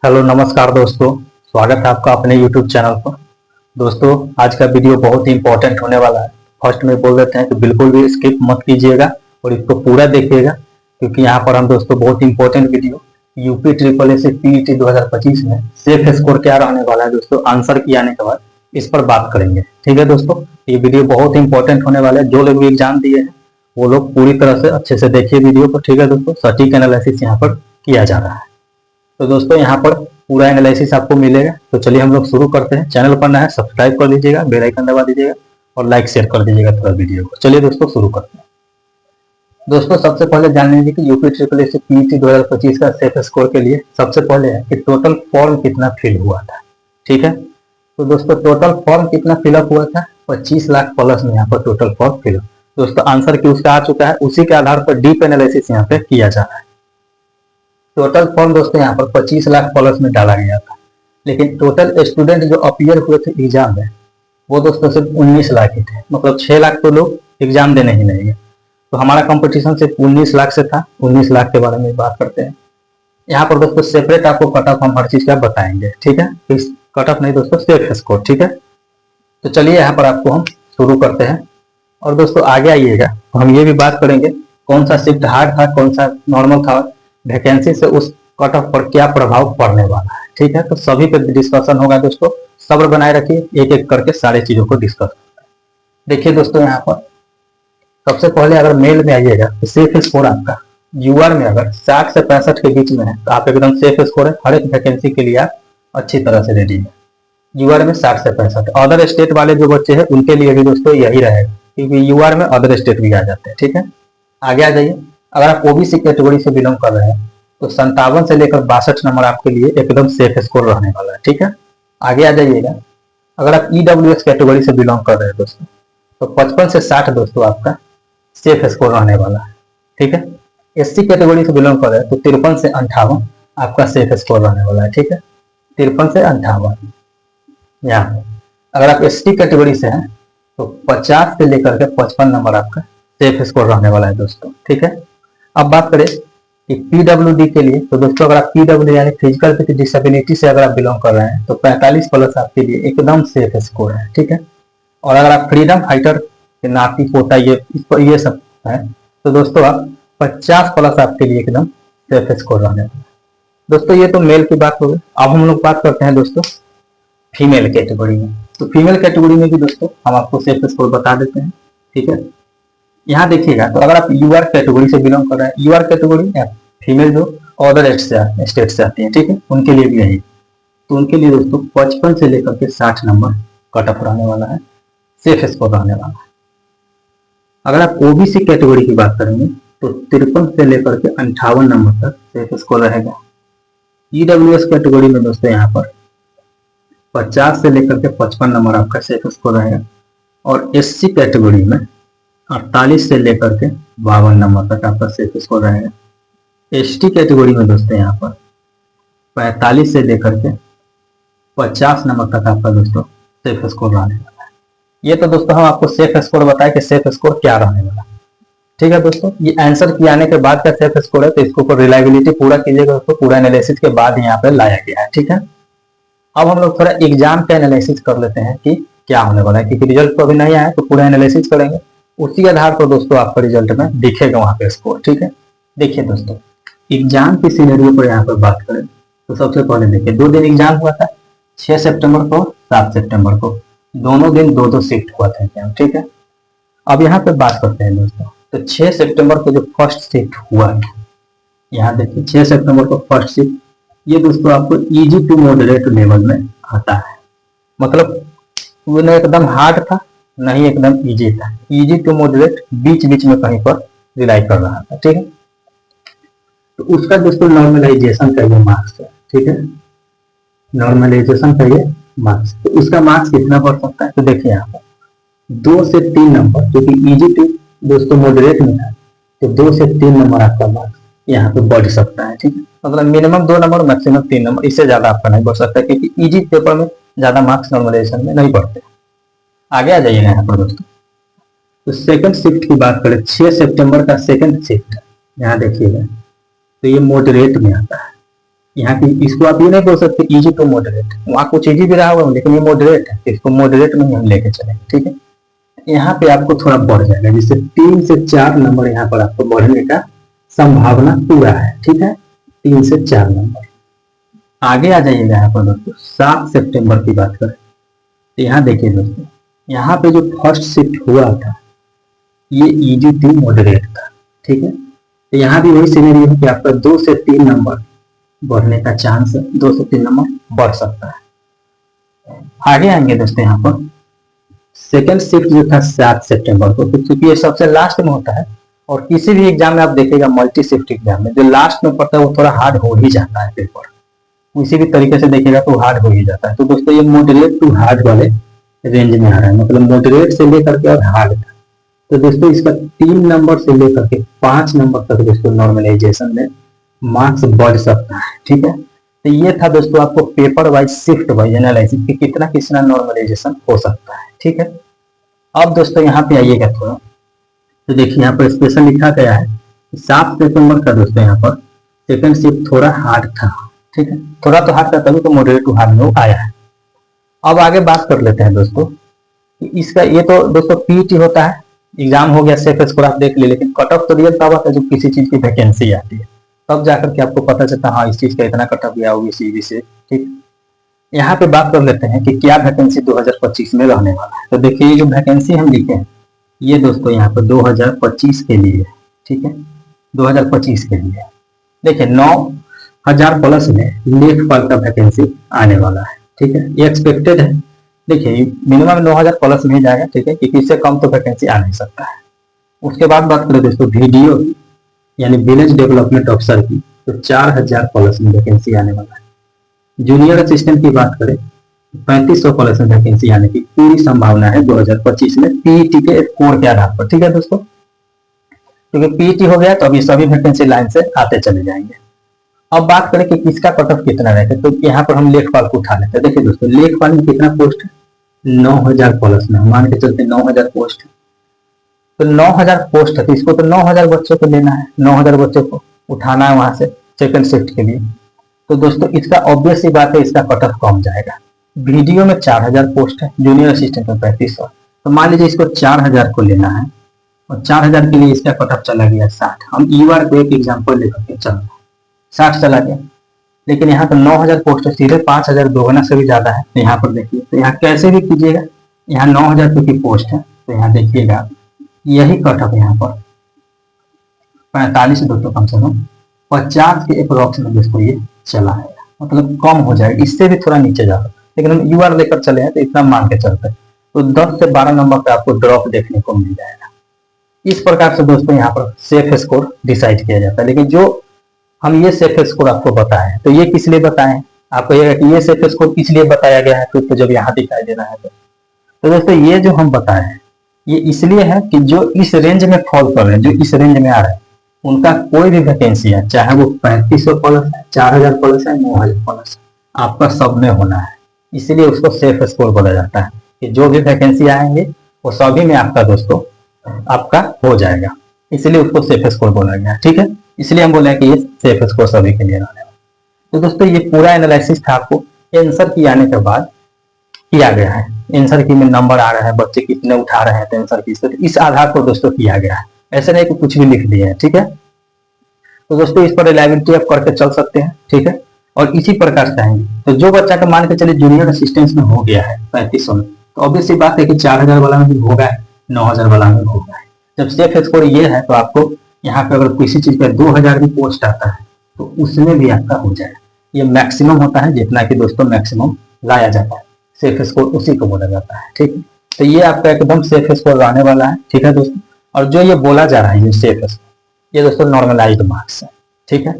Hello नमस्कार दोस्तों, स्वागत है आपका अपने YouTube चैनल पर। दोस्तों आज का वीडियो बहुत ही इंपॉर्टेंट होने वाला है। फर्स्ट में बोल देते हैं कि बिल्कुल भी स्किप मत कीजिएगा और इसको पूरा देखिएगा, क्योंकि यहाँ पर हम दोस्तों बहुत important video UP triple S PET 2025 में सेफ स्कोर क्या रहने वाला है दोस्तों, आंसर की आने के बाद इस पर बात करेंगे। ठीक है दोस्तों, ये वीडियो बहुत इंपॉर्टेंट होने वाला है। जो लोग भी एग्जाम दिए हैं वो लोग पूरी तरह से अच्छे से देखिए वीडियो को। ठीक है दोस्तों, सटीक एनालिसिस यहाँ पर किया जा रहा है। तो दोस्तों यहाँ पर पूरा एनालिसिस आपको मिलेगा। तो चलिए हम लोग शुरू करते हैं। चैनल पर नया है सब्सक्राइब कर लीजिएगा, बेल आइकन दबा दीजिएगा और लाइक शेयर कर दीजिएगा थोड़ा वीडियो को। चलिए दोस्तों शुरू करते हैं। दोस्तों सबसे पहले जान लीजिए कि यूपी ट्रिपल एस पीईटी 2025 का सेफ स्कोर के लिए सबसे पहले है कि टोटल फॉर्म कितना फिल हुआ था। ठीक है, तो दोस्तों टोटल फॉर्म कितना फिलअप हुआ था, 25 लाख प्लस में यहाँ पर टोटल फॉर्म फिलअप। दोस्तों आंसर की उसका आ चुका है, उसी के आधार पर डीप एनालिसिस यहाँ पे किया जा रहा है। टोटल फॉर्म दोस्तों यहाँ पर 25 लाख प्लस में डाला गया था, लेकिन टोटल स्टूडेंट जो अपीयर हुए थे एग्जाम में वो दोस्तों सिर्फ 19 लाख ही थे। मतलब 6 लाख तो लोग एग्जाम देने ही नहीं गए। तो हमारा कंपटीशन सिर्फ 19 लाख से था। 19 लाख के बारे में बात करते हैं। यहाँ पर दोस्तों सेपरेट आपको कट ऑफ हम हर चीज का बताएंगे। ठीक है, कट ऑफ नहीं दोस्तों, सेफ स्कोर। ठीक है, तो चलिए यहाँ पर आपको हम शुरू करते हैं। और दोस्तों आगे आइएगा तो हम ये भी बात करेंगे कौन सा शिफ्ट हार्ड था, कौन सा नॉर्मल था, वैकेंसी से उस कट ऑफ पर क्या प्रभाव पड़ने वाला है। ठीक है, तो सभी पे डिस्कशन होगा दोस्तों, सब्र बनाए रखिए, एक एक करके सारे चीजों को डिस्कस करते हैं। देखिए दोस्तों यहाँ पर सबसे पहले अगर मेल में आइएगा तो सेफ स्कोर आपका यूआर में अगर 60 से 65 के बीच में है तो आप एकदम सेफ स्कोर है। हर एक वैकेंसी के लिए आप अच्छी तरह से रेडी है। यूआर में 60 से 65। अदर स्टेट वाले जो बच्चे हैं उनके लिए भी दोस्तों यही रहेगा, क्योंकि यूआर में अदर स्टेट भी आ जाते हैं। ठीक है, आगे आ जाइए। अगर आप ओबीसी कैटेगरी से बिलोंग कर रहे हैं तो 57 से लेकर 62 नंबर आपके लिए एकदम सेफ स्कोर रहने वाला है। ठीक है, आगे आ जाइएगा। अगर आप ईडब्ल्यूएस कैटेगरी से बिलोंग कर रहे हैं दोस्तों तो 55 से 60 दोस्तों आपका सेफ स्कोर रहने वाला है। ठीक है, एससी कैटेगरी से बिलोंग कर रहे हैं तो 53 से 58 आपका सेफ स्कोर रहने वाला है। ठीक है, 53 से 58। यहाँ अगर आप एसटी कैटेगरी से हैं तो 50 से लेकर के 55 नंबर आपका सेफ स्कोर रहने वाला है दोस्तों। ठीक है, अब बात करें कि पीडब्ल्यूडी के लिए तो दोस्तों अगर आप पीडब्ल्यू यानी फिजिकल डिसेबिलिटी से अगर आप बिलोंग कर रहे हैं तो 45 प्लस आपके लिए एकदम सेफ स्कोर है। ठीक है, और अगर आप फ्रीडम फाइटर के नाती पोता ये सब है तो दोस्तों आप 50 प्लस आपके लिए एकदम सेफ स्कोर रहने वाला है। दोस्तों ये तो मेल की बात हो गई। अब हम लोग बात करते हैं दोस्तों फीमेल कैटेगरी में। तो फीमेल कैटेगरी में भी दोस्तों हम आपको सेफ स्कोर बता देते हैं। ठीक है, यहाँ देखिएगा तो अगर आप यूआर कैटेगरी से बिलोंग कर रहे हैं, यूआर कैटेगरी फीमेल जो अदर स्टेट से आती है, ठीक है, उनके लिए भी यही। तो उनके लिए दोस्तों 55 से लेकर के 60 नंबर कट ऑफ रहने वाला है, सेफ स्कोर रहने वाला है। अगर आप ओबीसी कैटेगरी की बात करेंगे तो 53 से लेकर के 58 नंबर तक सेफ स्कोर रहेगा। ईडब्ल्यूएस कैटेगरी में दोस्तों यहाँ पर 50 से लेकर के 55 नंबर आपका सेफ स्कोर रहेगा। और एससी कैटेगरी में 48 से लेकर के 52 नंबर तक आपका सेफ स्कोर रहेगा। एसटी कैटेगरी में दोस्तों यहाँ पर 45 से लेकर के 50 नंबर तक आपका दोस्तों सेफ स्कोर रहने वाला है। ये तो दोस्तों हम आपको सेफ स्कोर बताए कि सेफ स्कोर क्या रहने वाला है। ठीक है दोस्तों, ये आंसर की आने के बाद का सेफ स्कोर है, तो इसको ऊपर रिलायबिलिटी पूरा कीजिएगा दोस्तों, पूरा एनालिसिस के बाद यहाँ पे लाया गया है। ठीक है, अब हम लोग थोड़ा एग्जाम का एनालिसिस कर लेते हैं कि क्या होने वाला है, क्योंकि रिजल्ट तो अभी नहीं आया तो पूरा एनालिसिस करेंगे, उसी आधार पर दोस्तों आपका रिजल्ट में दिखेगा वहां पे स्कोर। ठीक है, देखिए दोस्तों एग्जाम की सिनेरियो पर यहाँ पर बात करें तो सबसे पहले देखिए 2 दिन एग्जाम हुआ था, 6 सितंबर को 7 सितंबर को, दोनों दिन 2-2 शिफ्ट हुआ था एग्जाम। ठीक है, अब यहाँ पे बात करते हैं दोस्तों। तो 6 सितंबर को जो फर्स्ट शिफ्ट हुआ है, यहाँ देखिए 6 सितंबर को फर्स्ट शिफ्ट, ये दोस्तों आपको इजी टू मॉडरेट लेवल में आता है। मतलब वो न एकदम हार्ड था नहीं एकदम इजी था, इजी टू मॉडरेट बीच बीच में कहीं पर रिलाई कर रहा था। ठीक है, तो उसका दोस्तों नॉर्मलाइजेशन का ये मार्क्स है। ठीक है, नॉर्मलाइजेशन का ये मार्क्स, तो उसका मार्क्स कितना बढ़ सकता है, तो देखिए यहाँ पर 2 से 3 नंबर, जो कि इजी टू दोस्तों मॉडरेट में है, तो 2 से 3 नंबर आपका मार्क्स यहाँ पे बढ़ सकता है। ठीक है, मतलब मिनिमम 2 नंबर मैक्सिमम 3 नंबर, इससे ज्यादा आपका नहीं बढ़ सकता, क्योंकि इजी पेपर में ज्यादा मार्क्स नॉर्मलाइजेशन में नहीं बढ़ते। आगे आ जाइए यहाँ पर दोस्तों। तो सेकंड शिफ्ट की बात करें, 6 सितंबर का सेकंड शिफ्ट यहाँ देखिएगा तो ये मॉडरेट में आता है। यहाँ की इसको आप ये नहीं बोल सकते इजी टू मॉडरेट, वहाँ कुछ इजी भी रहा होगा लेकिन ये मॉडरेट है, इसको मॉडरेट में ही हम लेके चलेंगे। ठीक है, यहाँ पे आपको थोड़ा बढ़ जाएगा, जिससे 3 से 4 नंबर यहाँ पर आपको बढ़ने का संभावना पूरा है। ठीक है, 3 से 4 नंबर। आगे आ जाइएगा यहाँ पर दोस्तों 7 सितंबर की बात करें तो यहाँ देखिए दोस्तों, यहाँ पे जो फर्स्ट शिफ्ट हुआ था ये इजी टू मॉडरेट था। ठीक है, तो यहाँ भी वही सिनेरियो है कि आपका 2 से 3 नंबर बढ़ने का चांस है, 2 से 3 नंबर बढ़ सकता है। आगे आएंगे दोस्तों यहाँ पर सेकेंड शिफ्ट जो था 7 सितंबर को, तो चूंकि ये सबसे लास्ट में होता है और किसी भी एग्जाम में आप देखिएगा मल्टी शिफ्ट एग्जाम में जो लास्ट में पड़ता है वो थोड़ा हार्ड हो ही जाता है पेपर, किसी भी तरीके से देखिएगा तो हार्ड हो ही जाता है। तो दोस्तों ये मॉडरेट टू हार्ड वाले रेंज में आ रहा है, मतलब मॉडरेट से लेकर के और हार्ड था। तो दोस्तों इसका 3 नंबर से लेकर के 5 नंबर तक दोस्तों नॉर्मलाइजेशन में मार्क्स बढ़ सकता है। ठीक है, तो ये था दोस्तों आपको paper wise shift wise analysis कि कितना नॉर्मलाइजेशन हो सकता है। ठीक है, अब दोस्तों यहाँ पे आइएगा थोड़ा, तो देखिए यहाँ पर स्पेशल लिखा गया है 7 सितंबर का दोस्तों यहाँ पर सेकंड शिफ्ट थोड़ा हार्ड था। ठीक है, थोड़ा तो हार्ड था तभी तो मॉडरेट टू हार्ड में आया है। अब आगे बात कर लेते हैं दोस्तों कि इसका ये तो दोस्तों पीईटी होता है, एग्जाम हो गया, सेफ स्कोर आप देख लिए, लेकिन कट ऑफ तो रियल तब आता है जब किसी चीज की वैकेंसी आती है, तब जाकर के आपको पता चलता है हाँ इस चीज का इतना कट ऑफ गया होगी सीबी से। ठीक, यहाँ पे बात कर लेते हैं कि क्या वैकेंसी 2025 में रहने वाला है। तो देखिए ये जो वैकेंसी हम लिखे हैं ये दोस्तों यहाँ पर 2025 के लिए, ठीक है, 2025 के लिए देखिए 9,000 प्लस में लेखपाल का वैकेंसी आने वाला है। ठीक है, ये एक्सपेक्टेड है, देखिए मिनिमम 9,000 प्लस में जाएगा। ठीक है, क्योंकि इससे कम तो वैकेंसी आ नहीं सकता है। उसके बाद बात करें दोस्तों वीडियो यानी विलेज डेवलपमेंट ऑफिसर की, तो 4,000 प्लस में वैकेंसी आने वाला है। जूनियर असिस्टेंट की बात करें 3500 प्लस में वैकेंसी आने की पूरी संभावना है 2025 में पीईटी के स्कोर के आधार पर। ठीक है दोस्तों, क्योंकि पीईटी हो गया तो अभी सभी वैकेंसी लाइन से आते चले जाएंगे। अब बात करें कि किसका कट ऑफ कितना रहेगा, तो यहाँ पर हम लेखपाल को उठा लेते हैं। देखिए दोस्तों लेखपाल में कितना पोस्ट है, 9,000 प्लस में, मान के चलते 9,000 पोस्ट है। तो 9,000 पोस्ट है तो इसको तो 9,000 बच्चों को लेना है, 9,000 बच्चों को उठाना है वहां से सेकंड शिफ्ट के लिए। तो दोस्तों इसका ऑब्वियस सी बात है इसका कट ऑफ कम जाएगा। वीडियो में 4,000 पोस्ट है, जूनियर असिस्टेंट में 3500, तो मान लीजिए इसको 4,000 को लेना है और 4,000 के लिए इसका कट ऑफ चला गया 60। हम ईवार को एक एग्जाम्पल लेकर के चल रहे 60 चला गया, लेकिन यहाँ पर 9,000 पोस्ट है, सीधे 5,000 दोगुना से भी ज्यादा है। तो यहाँ पर देखिए, तो यहाँ कैसे भी कीजिएगा, यहाँ 9,000 की पोस्ट है तो यहाँ देखिएगा यही कट ऑफ यहाँ पर 45 दोस्तों कम से कम 50 के अप्रोक्स में दोस्तों ये चला है, मतलब कम हो जाएगा, इससे भी थोड़ा नीचे जा सकता है। लेकिन हम यूआर लेकर चले हैं तो इतना मान के चलते हैं, तो 10 से 12 नंबर पे आपको ड्रॉप देखने को मिल जाएगा। इस प्रकार से दोस्तों यहाँ पर सेफ स्कोर डिसाइड किया जाता है। लेकिन जो हम ये सेफ स्कोर आपको बताएं तो ये किस लिए बताएं, आपको ये सेफ स्कोर किस लिए बताया गया है, तो जब यहाँ दिखाई दे रहा है तो दोस्तों ये जो हम बताए हैं ये इसलिए है कि जो इस रेंज में फॉल कर रहे हैं, जो इस रेंज में आ रहे हैं, उनका कोई भी वैकेंसी है, चाहे वो 3500 प्लस है, 4,000 प्लस है, 9,000 प्लस है, आपका सब में होना है। इसीलिए उसको सेफ स्कोर बोला जाता है कि जो भी वैकेंसी आएंगे वो सभी में आपका दोस्तों आपका हो जाएगा, इसलिए उसको सेफ स्कोर बोला गया। ठीक है, इसलिए हम बोले कि ये सेफ स्कोर सभी के लिए रहने वाला। तो दोस्तों ये पूरा एनालिसिस था आपको आंसर की आने के बाद किया गया है। आंसर की में नंबर आ रहा है, बच्चे कितने उठा रहे हैं आंसर की, तो इस आधार पर दोस्तों किया गया है, ऐसे नहीं कि कुछ भी लिख दिए हैं। ठीक है, तो दोस्तों इस पर रिलायबिलिटी आप करके चल सकते हैं। ठीक है, और इसी प्रकार से आएंगे तो जो बच्चा का मान के चलिए जूनियर असिस्टेंट में हो गया है 3500 में, तो ऑब्वियस सी बात है कि 4,000 वाला में भी होगा, 9,000 वाला में होगा। जब सेफ स्कोर ये है तो आपको यहाँ पे अगर किसी चीज का 2,000 भी पोस्ट आता है तो उसमें भी आपका हो जाएगा। ये मैक्सिमम होता है जितना कि दोस्तों मैक्सिमम लाया जाता है, सेफ स्कोर उसी को बोला जाता है। ठीक है, तो ये आपका एकदम सेफ स्कोर रहने वाला है। ठीक है दोस्तों, और जो ये बोला जा रहा है ये सेफ स्कोर, ये दोस्तों नॉर्मलाइज्ड मार्क्स है। ठीक है,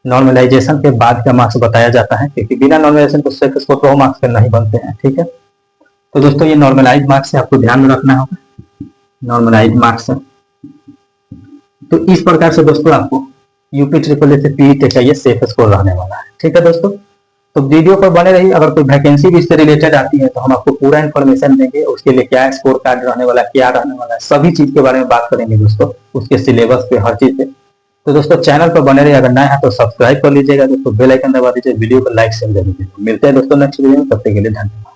नॉर्मलाइजेशन के बाद का मार्क्स बताया जाता है, क्योंकि बिना नॉर्मलाइजेशन को सेफ स्कोर 100 मार्क्स के नहीं बनते हैं। ठीक है, तो दोस्तों ये नॉर्मलाइज्ड मार्क्स है, आपको ध्यान में रखना होगा, नॉर्मलाइज्ड मार्क्स है। तो इस प्रकार से दोस्तों आपको यूपी ट्रिपल ए से पीईटी का ये सेफ स्कोर रहने वाला है। ठीक है दोस्तों, तो वीडियो पर बने रहिए। अगर कोई वैकेंसी भी इससे रिलेटेड आती है तो हम आपको पूरा इन्फॉर्मेशन देंगे, उसके लिए क्या स्कोर कार्ड रहने वाला है, क्या रहने वाला है, सभी चीज के बारे में बात करेंगे दोस्तों, उसके सिलेबस पे, हर चीज पे। तो दोस्तों चैनल पर बने रहिए, अगर नया है तो सब्सक्राइब कर लीजिएगा दोस्तों, बेल आइकन दबा दीजिए, वीडियो को लाइक शेयर जरूर कीजिए। मिलते हैं दोस्तों नेक्स्ट वीडियो में, तब तक के लिए धन्यवाद।